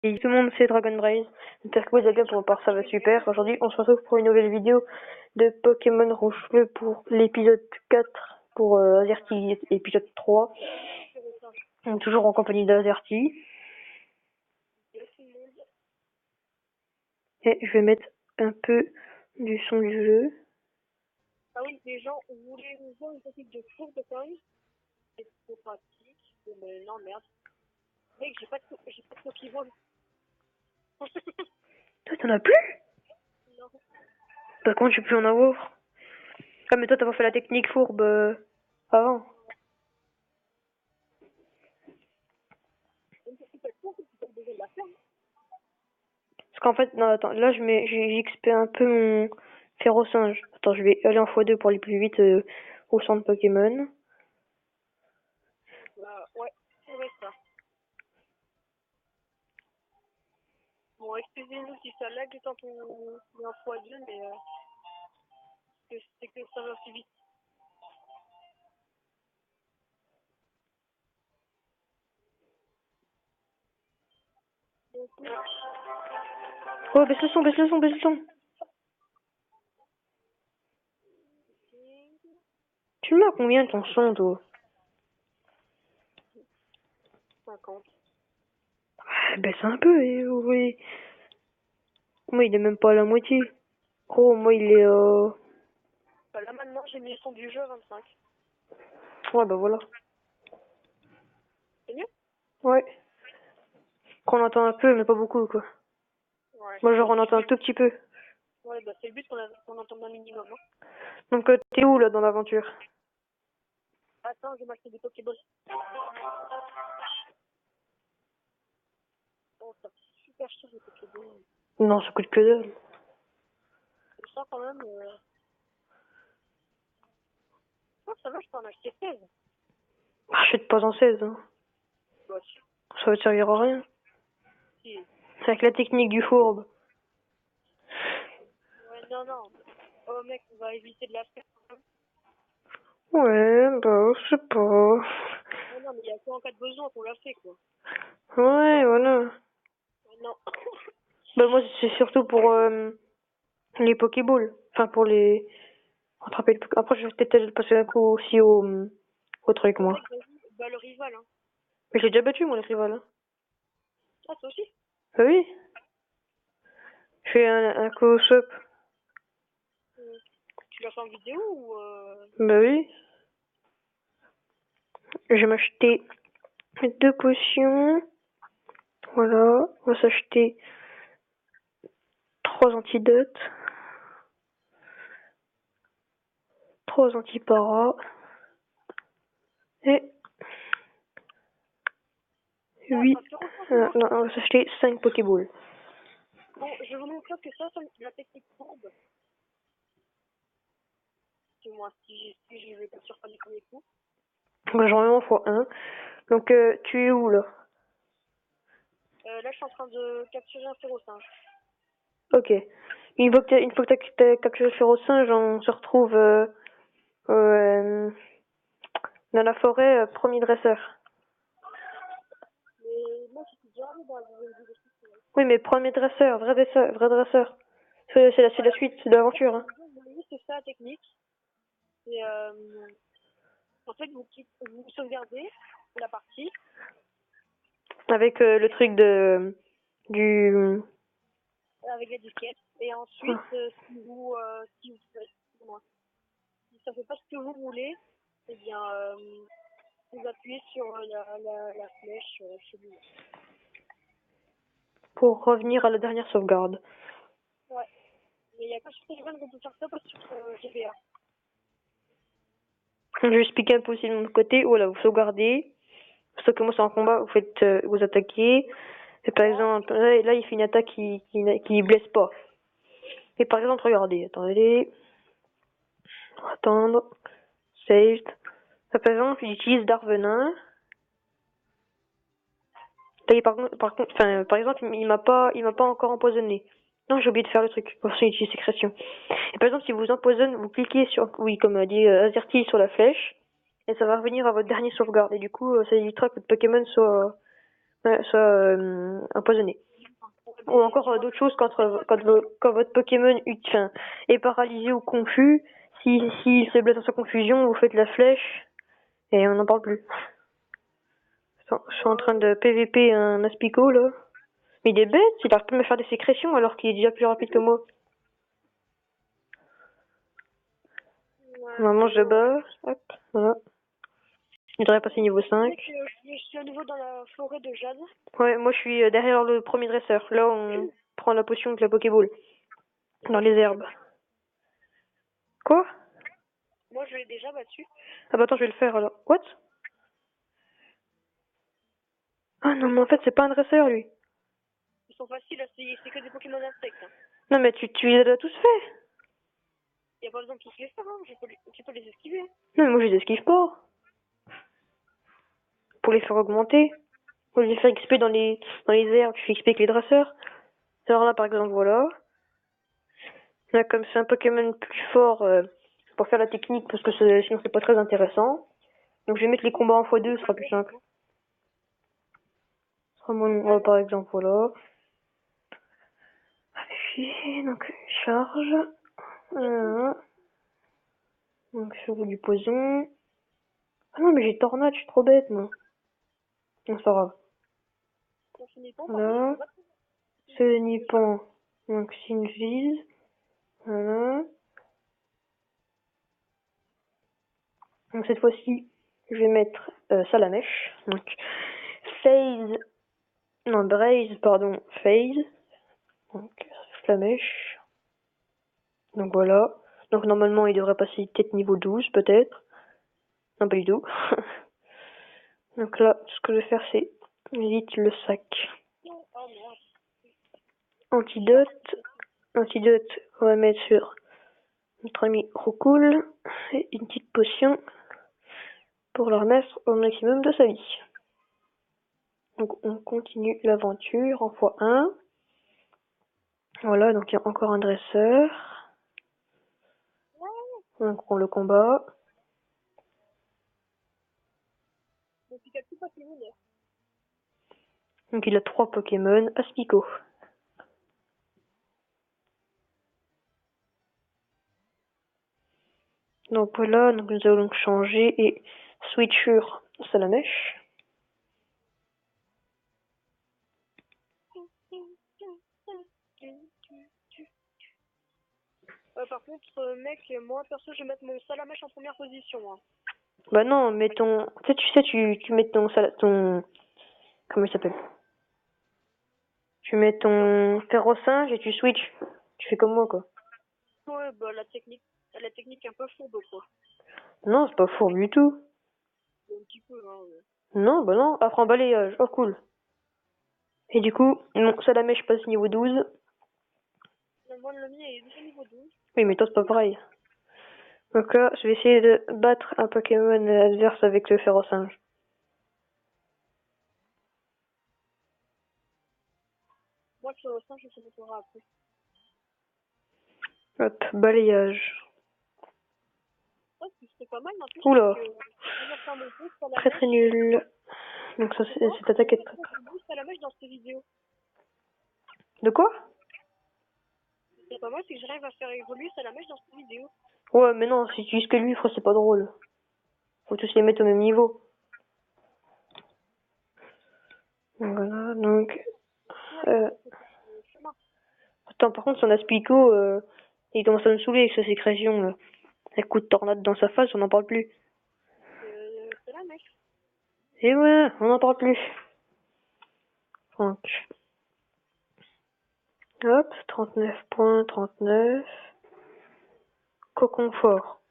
Salut tout le monde, c'est Dragon Braze. J'espère que vous allez bien, pour ma part ça va super. Aujourd'hui on se retrouve pour une nouvelle vidéo de Pokémon Rouge Bleu pour l'épisode 4 pour Azerty, épisode 3. On est toujours en compagnie d'Azerty. Et je vais mettre un peu du son du jeu. Ah oui, les gens voulaient nous voir une petite de four de taille. C'est trop pratique. Mais non, merde. Mec, j'ai pas de Pokéball. Toi t'en as plus? Non. Par contre je peux plus en avoir. Ah mais toi t'as pas fait la technique fourbe avant. Parce qu'en fait, non attends, là j'XP un peu mon Férocinge. Attends, je vais aller en x2 pour aller plus vite au centre Pokémon. Ouais, c'est vrai ça. Bon, excusez-nous si ça lag quand on est en x2, mais c'est que ça va aussi vite. Oh, baisse le son, baisse le son, baisse le son. Tu le mets à combien ton son, toi? 50. Baisse un peu, oui. Moi, il est même pas à la moitié. Oh, moi, il est Bah là maintenant, j'ai mis le son du jeu à 25. Ouais, bah voilà. C'est mieux? Ouais. Qu'on entend un peu, mais pas beaucoup, quoi. Ouais. Moi, genre, on entend un tout petit peu. Ouais, bah c'est le but qu'on entende un minimum. Hein. Donc, t'es où, là, dans l'aventure? Attends, je vais m'acheter des Pokéballs. Oh, ça coûte super cher les Pokéballs. Non, ça coûte que dalle. C'est ça quand même. Oh, ça va, je peux en acheter 16. Achète pas en 16, hein. Bah, Ça va te servir à rien. si. C'est avec la technique du fourbe. Ouais, non. Oh, mec, on va éviter de la faire. Ouais, bah, je sais pas. Oh, non, mais il y a quoi en cas de besoin qu'on l'a fait, quoi. Ouais, voilà. Non. Bah, moi, c'est surtout pour les Pokéballs. Enfin, pour les... Attraper le Poké- Après, je vais peut-être passer un coup aussi au truc, moi. Mec, vas-y, bah le rival, hein. Mais j'ai déjà battu, moi, les rivales. Hein. Ah, toi aussi? Bah oui. Je fais un coup au shop. Tu l'as fait en vidéo ou Bah oui. Je vais m'acheter 2 potions. Voilà. On va s'acheter 3 antidotes. 3 antiparas. Et 8. Non, on va s'acheter 5 Pokéballs. Bon, je vous montre que ça, c'est la technique courbe. C'est moi, si je vais pas sur pas les premiers coups. Bah, j'en ai en x1. Donc, tu es où, là? Là, je suis en train de capturer un Férocinge. Ok. Une fois que t'as capturé le Férocinge, on se retrouve dans la forêt, premier dresseur. Mais moi, je suis déjà allé dans la vidéo de Oui, mais premier dresseur, vrai dresseur. C'est la suite de l'aventure. Hein. Oui, c'est ça la technique. Et en fait, vous sauvegardez la partie. Avec le truc du... Avec la disquette. Et ensuite, si ça fait pas ce que vous voulez, eh bien, vous appuyez sur la flèche chez lui. Pour revenir à la dernière sauvegarde. Ouais. Mais il y a que sur téléphone qu'on peut faire ça, pas sur GBA. Je vais expliquer un peu aussi de mon côté. Voilà, vous sauvegardez. Sauf que moi c'est en combat, vous faites vous attaquez. Et par exemple, là il fait une attaque qui blesse pas. Et par exemple, regardez, attendez. Attendre. Saved. Là, par exemple, j'utilise Darvenin. Là, par exemple, il m'a pas encore empoisonné. Non, j'ai oublié de faire le truc. Pour ça, utilise sécrétion. Et par exemple, si vous empoisonne, vous cliquez sur, oui, comme a dit Azerty, sur la flèche, et ça va revenir à votre dernier sauvegarde. Et du coup, ça évitera que votre Pokémon soit empoisonné. Ou encore d'autres choses quand votre Pokémon est paralysé ou confus. S'il se blesse dans sa confusion, vous faites la flèche et on n'en parle plus. Je suis en train de PVP un Aspico là. Mais il est bête, il arrête pas de me faire des sécrétions alors qu'il est déjà plus rapide que moi. Normalement je bats, hop, voilà. Il devrait passer niveau 5. Je suis à nouveau dans la forêt de Jade. Ouais, moi je suis derrière le premier dresseur. Là on prend la potion avec la Pokéball. Dans les herbes. Quoi? Moi je l'ai déjà battu. Ah bah attends, je vais le faire alors. What? Ah non, mais en fait c'est pas un dresseur lui. Ils sont faciles, c'est que des Pokémon insectes. Hein. Non mais tu les as tous fait. Y a pas besoin de tous les faire, hein. Tu peux les esquiver. Non mais moi je les esquive pas. Pour les faire augmenter. Pour les faire XP dans les airs, tu fais XP avec les dresseurs. Alors là par exemple voilà. Là comme c'est un Pokémon plus fort pour faire la technique parce que sinon c'est pas très intéressant. Donc je vais mettre les combats en x2, ce sera plus simple. Ce sera mon... par exemple voilà. Donc charge. Donc sur du poison. Ah non mais j'ai tornade, je suis trop bête moi. Non c'est pas grave. Voilà. Ce nippon. Donc Sinvise. Voilà. Donc cette fois-ci, je vais mettre Salamèche. Donc Phase. Non, Braise, pardon. Phase. Donc Flamèche. Donc voilà. Donc normalement il devrait passer peut-être niveau 12 peut-être. Non pas du tout. Donc là, ce que je vais faire c'est vite le sac. Antidote. Antidote, on va mettre sur notre ami Roucoule. Et une petite potion pour le remettre au maximum de sa vie. Donc on continue l'aventure en x1. Voilà, donc il y a encore un dresseur. Donc on le combat. Donc il a 3 Pokémon Aspico. Donc voilà, donc nous allons donc changer et switch sur Salamèche. Par contre, mec, moi perso, je vais mettre mon Salamèche en première position. Hein. Bah non, mais ton... Tu mets ton... Comment il s'appelle? Tu mets ton Ferrosinge et tu switches. Tu fais comme moi, quoi. Ouais, bah la technique est un peu fourbe, quoi. Non, c'est pas fourbe du tout. Un petit peu, hein. Non, bah non. Après un balayage. Oh, cool. Et du coup, mon Salamèche passe niveau 12. Moi, le mien est déjà niveau 12. Oui, mais toi, c'est pas pareil. Donc là, je vais essayer de battre un Pokémon adverse avec le Ferrosinge. Moi, le Ferrosinge, je le ferai après. Hop, balayage. Ouais, c'est pas mal, en plus. Oula. Très Très nul. Donc ça, cette attaque est très... Salamèche dans cette vidéo. De quoi? C'est pas mal, c'est que j'arrive à faire évoluer Salamèche dans cette vidéo. Ouais, mais non, si tu utilises que lui, c'est pas drôle. Faut tous les mettre au même niveau. Voilà, donc... Attends, par contre, son Aspico, il commence à me saouler avec sa sécrétion, là. Avec coup de tornade dans sa face, on n'en parle plus. Salamèche. Et ouais, on n'en parle plus. Donc... Hop, 39 points, 39. Cocon fort.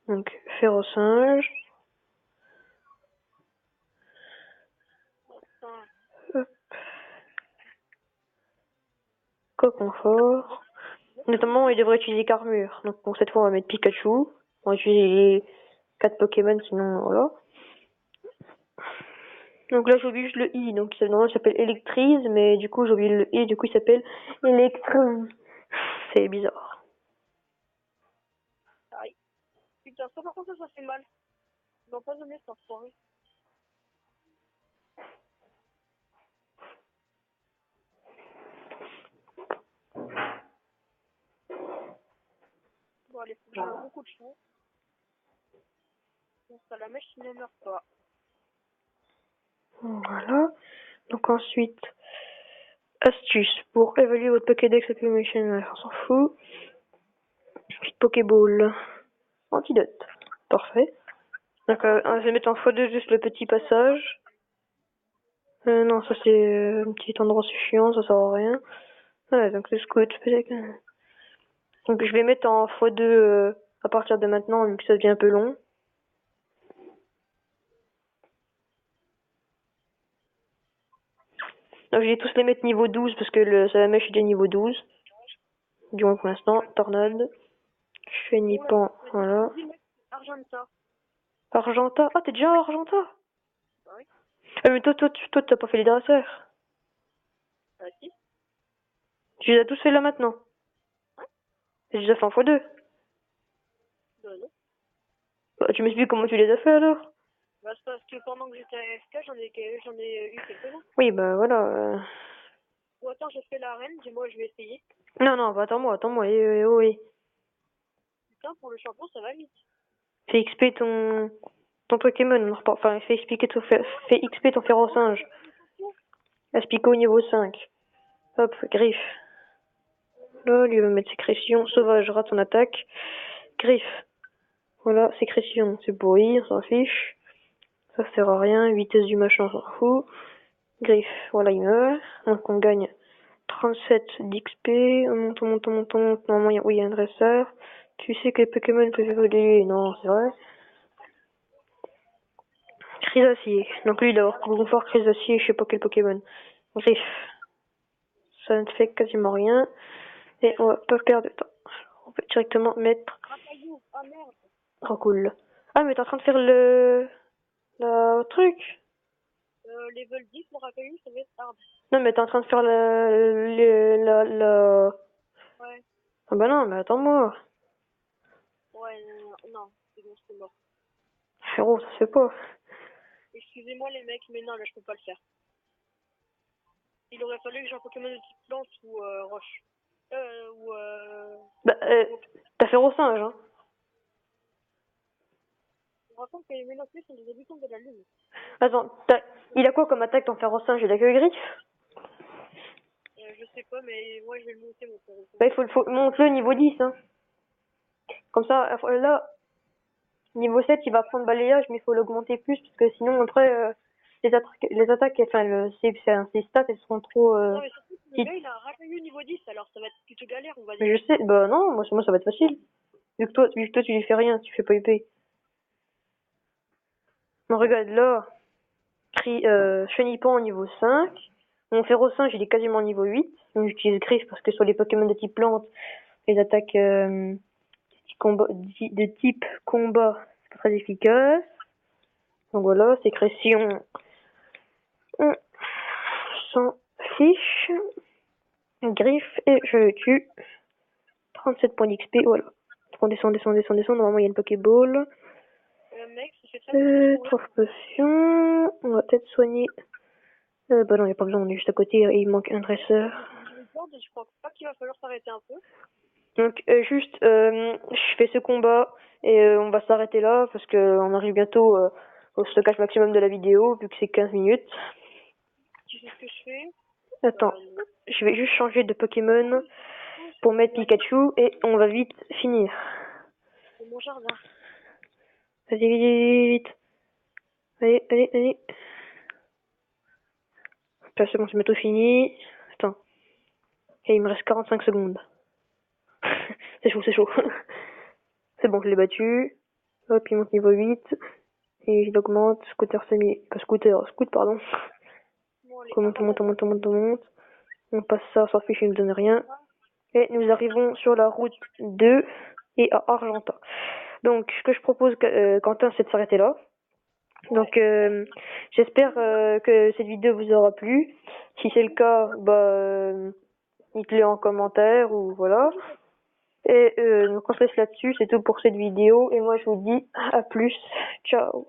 Donc, Ferrosinge. Hop. Cocon fort. Notamment, il devrait utiliser Carmure. Donc, pour cette fois, on va mettre Pikachu. On va utiliser les 4 Pokémon, sinon, voilà. Donc là, j'ai oublié juste le I. Donc, normalement, il s'appelle Electrise, mais du coup, j'ai oublié le I. Du coup, il s'appelle Electrise. C'est bizarre. Aïe. Putain, ça, par contre, ça fait mal. Ils m'ont pas donné cette soirée. Bon, allez, faut que j'envoie beaucoup de chevaux. Donc, ça la mèche ne meurt pas. Voilà. Donc ensuite, astuce pour évaluer votre Pokédex Accumulation. On s'en fout. Ensuite, Pokéball. Antidote. Parfait. Donc je vais mettre en x2 juste le petit passage. Non, ça c'est un petit endroit suffisant, ça sert à rien. Ouais, donc le scout. Donc je vais mettre en x2 à partir de maintenant, vu que ça devient un peu long. Donc je vais tous les mettre niveau 12 parce que le Salamèche est déjà niveau 12. Du moins pour l'instant. Tornade. Chenipan, voilà. Argenta. Argenta. Ah, t'es déjà à Argenta? Bah oui. Ah, mais toi, t'as pas fait les dresseurs. Ah si. Tu les as tous fait là maintenant. Ouais. J'ai déjà fait en x2. Bah non. Bah, tu m'expliques comment tu les as fait alors? Bah c'est parce que pendant que j'étais à AFK, j'en ai eu quelques-uns. Oui, bah voilà. Ou attends, j'ai fait l'arène, dis-moi, je vais essayer. Non, non, bah attends-moi. Oui. Putain, pour le champion, ça va vite. Fais XP ton Pokémon. Enfin, fais XP ton Ferrosinge. Aspico niveau 5. Hop, griffe. Là, lui va mettre sécrétion. Sauvage, rate son attaque. Griffe. Voilà, sécrétion. C'est pourri, on s'en fiche. Ça sert à rien. Vitesse du machin, on s'en fout. Griffe. Voilà, il meurt. Donc on gagne 37 d'XP. On monte. Normalement, il y a un dresseur. Tu sais que les Pokémon peuvent évoluer. Non, c'est vrai. Chrysacier. Donc lui, il doit avoir confort Chrysacier, je sais pas quel Pokémon. Griffe. Ça ne fait quasiment rien. Et on va pas perdre de temps. On peut directement mettre... Racaillou, ah merde. Oh cool. Ah mais t'es en train de faire le truc. Level 10 pour Racaillou, ça va être hard. Non mais t'es en train de faire la... Ouais. Ah bah non, mais attends-moi. Ouais, non, c'est bon, c'est mort. Frérot, ça se fait pas. Excusez-moi les mecs, mais non, là je peux pas le faire. Il aurait fallu que j'ai un Pokémon de type plante ou roche. Bah, t'as fait au singe, hein. Je me rends compte que les Ménoclés sont des habitants de la Lune. Attends, il a quoi comme attaque ton fer au singe? Il a que griffe? Je sais pas, mais moi je vais le monter mon Pokémon. Bah il faut monte-le niveau 10, hein. Comme ça, là, niveau 7, il va prendre balayage, mais il faut l'augmenter plus, parce que sinon, après, les attaques, enfin, ses stats, elles seront trop... Non, mais surtout que le gars, il a un Racaillou niveau 10, alors ça va être plutôt galère, on va dire. Mais je sais, bah non, moi ça va être facile. Vu que toi tu lui fais rien, tu fais pas épée. Non, regarde, là, Chenipan au niveau 5. Mon Ferrosinge, il est quasiment niveau 8. Donc j'utilise Griffe parce que sur les Pokémon de type plante, les attaques de type combat, c'est pas très efficace. Donc voilà, sécrétion. On s'en fiche. Griffe et je le tue. 37 points d'XP, voilà. On descend. Normalement, il y a une Pokéball. Mec, ça fait très 3 potions. On va peut-être soigner. Bah non, il n'y a pas besoin, on est juste à côté et il manque un dresseur. Je crois pas qu'il va falloir s'arrêter un peu. Donc, je fais ce combat et on va s'arrêter là parce qu'on arrive bientôt au stockage maximum de la vidéo vu que c'est 15 minutes. Tu sais ce que je fais? Attends, je vais juste changer de Pokémon pour mettre Pikachu et on va vite finir. C'est mon jardin. Vas-y, vite. Allez. Là, c'est bon, c'est bientôt fini. Attends. Et il me reste 45 secondes. c'est chaud. C'est bon, je l'ai battu. Hop, il monte niveau 8. Et il augmente. Scooter semi. Pas scooter, scoot, pardon. On monte. On passe ça, on s'en fiche, il ne donne rien. Et nous arrivons sur la route 2 et à Argenta. Donc, ce que je propose, Quentin, c'est de s'arrêter là. Donc, j'espère que cette vidéo vous aura plu. Si c'est le cas, dites-le en commentaire ou voilà. Et donc on se laisse là-dessus, c'est tout pour cette vidéo. Et moi je vous dis à plus. Ciao.